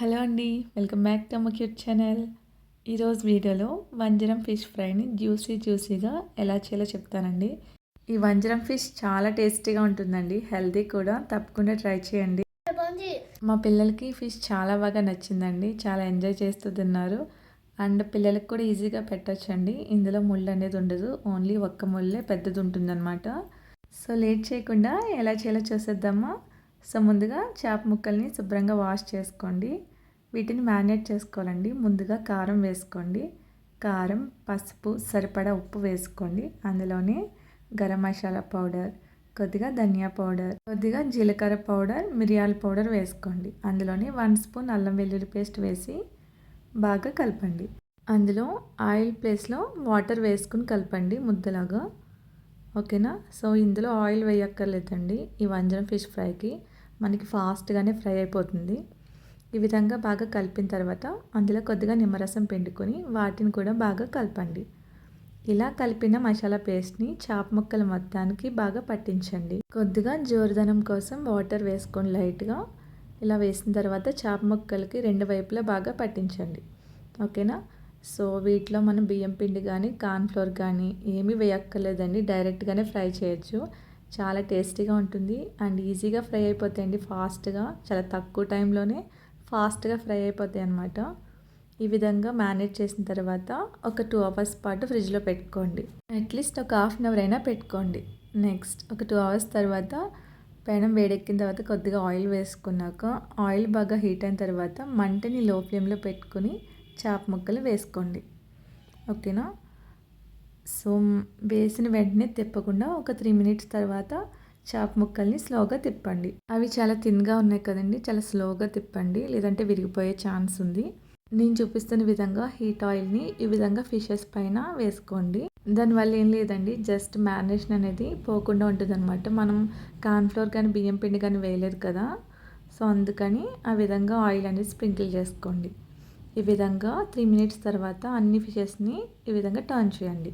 Hello అండి, welcome back to my cute channel. ఈరోజు వీడియోలో వంజరం ఫిష్ ఫ్రైని జ్యూసీగా ఎలా చేయాలో చెప్తానండి. ఈ వంజరం ఫిష్ చాలా టేస్టీగా ఉంటుందండి, హెల్తీ కూడా. తప్పకుండా ట్రై చేయండి. మా పిల్లలకి ఫిష్ చాలా బాగా నచ్చిందండి, చాలా ఎంజాయ్ చేస్తూ తిన్నారు. అండ్ పిల్లలకు కూడా ఈజీగా పెట్టచ్చండి. ఇందులో ముళ్ళు అనేది ఉండదు, ఓన్లీ ఒక్క ముళ్ళే పెద్దది ఉంటుందన్నమాట. సో లేట్ చేయకుండా ఎలా చేయాలో చూసేద్దామా. సో ముందుగా చేప ముక్కల్ని శుభ్రంగా వాష్ చేసుకోండి. వీటిని మ్యారినేట్ చేసుకోవాలండి. ముందుగా కారం వేసుకోండి. కారం, పసుపు, సరిపడా ఉప్పు వేసుకోండి. అందులోనే గరం మసాలా పౌడర్, కొద్దిగా ధనియా పౌడర్, కొద్దిగా జీలకర్ర పౌడర్, మిరియాల పౌడర్ వేసుకోండి. అందులోనే 1 స్పూన్ అల్లం వెల్లుల్లి పేస్ట్ వేసి బాగా కలపండి. అందులో ఆయిల్ ప్లేస్లో వాటర్ వేసుకుని కలపండి ముద్దలాగా. ఓకేనా. సో ఇందులో ఆయిల్ వేయక్కర్లేదండి. ఈ వంజరం ఫిష్ ఫ్రైకి మనకి ఫాస్ట్గానే ఫ్రై అయిపోతుంది. ఈ విధంగా బాగా కలిపిన తర్వాత అందులో కొద్దిగా నిమ్మరసం పిండుకొని వాటిని కూడా బాగా కలపండి. ఇలా కలిపిన మసాలా పేస్ట్ని చేప ముక్కల మొత్తానికి బాగా పట్టించండి. కొద్దిగా జోరుదనం కోసం వాటర్ వేసుకొని లైట్గా ఇలా వేసిన తర్వాత చేప ముక్కలకి రెండు వైపులా బాగా పట్టించండి. ఓకేనా. సో వీటిలో మనం బియ్యం పిండి కానీ కార్న్ఫ్లోర్ కానీ ఏమీ వేయక్కర్లేదండి, డైరెక్ట్గానే ఫ్రై చేయొచ్చు. చాలా టేస్టీగా ఉంటుంది అండ్ ఈజీగా ఫ్రై అయిపోతాయండి. ఫాస్ట్గా, చాలా తక్కువ టైంలోనే ఫాస్ట్గా ఫ్రై అయిపోతాయి అన్నమాట. ఈ విధంగా మ్యారినేట్ చేసిన తర్వాత ఒక 2 అవర్స్ పాటు ఫ్రిడ్జ్లో పెట్టుకోండి. అట్లీస్ట్ ఒక హాఫ్ అన్ అవర్ అయినా పెట్టుకోండి. నెక్స్ట్ ఒక 2 అవర్స్ తర్వాత పెనం వేడెక్కిన తర్వాత కొద్దిగా ఆయిల్ వేసుకున్నాక ఆయిల్ బాగా హీట్ అయిన తర్వాత మంటని లో ఫ్లేమ్లో పెట్టుకుని చేప ముక్కలు వేసుకోండి. ఓకేనా. సో వేసిన వెంటనే తిప్పకుండా ఒక 3 మినిట్స్ తర్వాత చేప ముక్కల్ని స్లోగా తిప్పండి. అవి చాలా థిన్గా ఉన్నాయి కదండి, చాలా స్లోగా తిప్పండి, లేదంటే విరిగిపోయే ఛాన్స్ ఉంది. నేను చూపిస్తున్న విధంగా హీట్ ఆయిల్ని ఈ విధంగా ఫిషెస్ పైన వేసుకోండి. దానివల్ల ఏం లేదండి, జస్ట్ మ్యారినేషన్ అనేది పోకుండా ఉంటుంది అనమాట. మనం కార్న్ఫ్లోర్ కానీ బియ్యం పిండి కానీ వేయలేదు కదా, సో అందుకని ఆ విధంగా ఆయిల్ అనేది స్ప్రింకిల్ చేసుకోండి. ఈ విధంగా 3 మినిట్స్ తర్వాత అన్ని ఫిషెస్ని ఈ విధంగా టర్న్ చేయండి.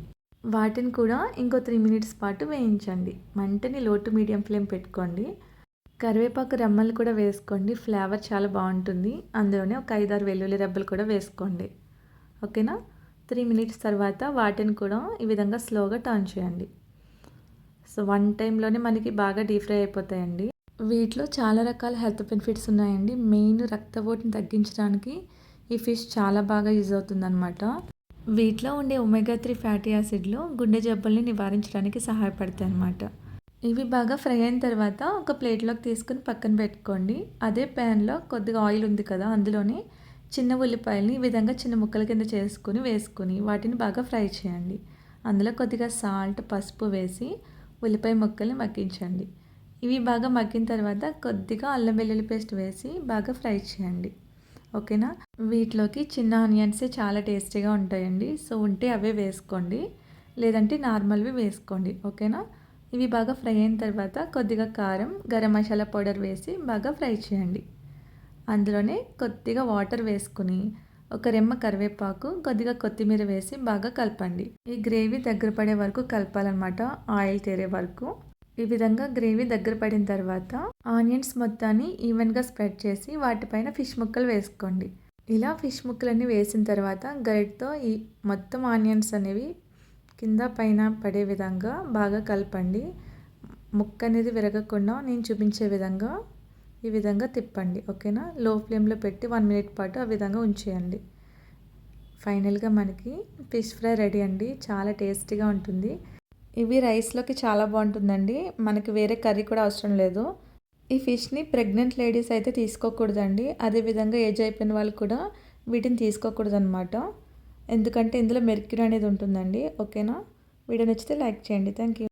వాటిని కూడా ఇంకో 3 మినిట్స్ పాటు వేయించండి. మంటని లో టు మీడియం ఫ్లేమ్ పెట్టుకోండి. కరివేపాకు రెమ్మలు కూడా వేసుకోండి, ఫ్లేవర్ చాలా బాగుంటుంది. అందులోనే ఒక 5-6 వెల్లుల్లి రెబ్బలు కూడా వేసుకోండి. ఓకేనా. 3 మినిట్స్ తర్వాత వాటిని కూడా ఈ విధంగా స్లోగా టర్న్ చేయండి. సో 1 టైంలోనే మనకి బాగా డీప్ ఫ్రై అయిపోతాయండి. వీటిలో చాలా రకాల హెల్త్ బెనిఫిట్స్ ఉన్నాయండి. మెయిన్ రక్తపోటుని తగ్గించడానికి ఈ ఫిష్ చాలా బాగా యూజ్ అవుతుందన్నమాట. వీటిలో ఉండే ఒమేగా 3 ఫ్యాటీ యాసిడ్లు గుండె జబ్బుల్ని నివారించడానికి సహాయపడతాయి అన్నమాట. ఇవి బాగా ఫ్రై అయిన తర్వాత ఒక ప్లేట్లోకి తీసుకుని పక్కన పెట్టుకోండి. అదే ప్యాన్లో కొద్దిగా ఆయిల్ ఉంది కదా, అందులోనే చిన్న ఉల్లిపాయలని ఈ విధంగా చిన్న ముక్కల కింద వేసుకుని వాటిని బాగా ఫ్రై చేయండి. అందులో కొద్దిగా సాల్ట్, పసుపు వేసి ఉల్లిపాయ ముక్కల్ని మగ్గించండి. ఇవి బాగా మగ్గిన తర్వాత కొద్దిగా అల్లం వెల్లుల్లి పేస్ట్ వేసి బాగా ఫ్రై చేయండి. ఓకేనా. వీటిలోకి చిన్న ఆనియన్సే చాలా టేస్టీగా ఉంటాయండి. సో ఉంటే అవే వేసుకోండి, లేదంటే నార్మల్వి వేసుకోండి. ఓకేనా. ఇవి బాగా ఫ్రై అయిన తర్వాత కొద్దిగా కారం, గరం మసాలా పౌడర్ వేసి బాగా ఫ్రై చేయండి. అందులోనే కొద్దిగా వాటర్ వేసుకుని ఒక రెమ్మ కరివేపాకు, కొద్దిగా కొత్తిమీర వేసి బాగా కలపండి. ఈ గ్రేవీ దగ్గర పడే వరకు కలపాలన్నమాట, ఆయిల్ తేరే వరకు. ఈ విధంగా గ్రేవీ దగ్గర పడిన తర్వాత ఆనియన్స్ మొత్తాన్ని ఈవెన్గా స్ప్రెడ్ చేసి వాటిపైన ఫిష్ ముక్కలు వేసుకోండి. ఇలా ఫిష్ ముక్కలన్నీ వేసిన తర్వాత గరిటతో ఈ మొత్తం ఆనియన్స్ అనేవి కింద పైన పడే విధంగా బాగా కలపండి. ముక్క అనేది విరగకుండా నేను చూపించే విధంగా ఈ విధంగా తిప్పండి. ఓకేనా. లో ఫ్లేమ్లో పెట్టి 1 మినిట్ పాటు ఆ విధంగా ఉంచేయండి. ఫైనల్గా మనకి ఫిష్ ఫ్రై రెడీ అండి, చాలా టేస్టీగా ఉంటుంది. ఇవి రైస్లోకి చాలా బాగుంటుందండి, మనకి వేరే కర్రీ కూడా అవసరం లేదు. ఈ ఫిష్ని ప్రెగ్నెంట్ లేడీస్ అయితే తీసుకోకూడదండి, అదేవిధంగా ఏజ్ అయిపోయిన వాళ్ళు కూడా వీటిని తీసుకోకూడదు అనమాట. ఎందుకంటే ఇందులో మెర్క్యూరీ అనేది ఉంటుందండి. ఓకేనా. వీడియో నచ్చితే లైక్ చేయండి. Thank you.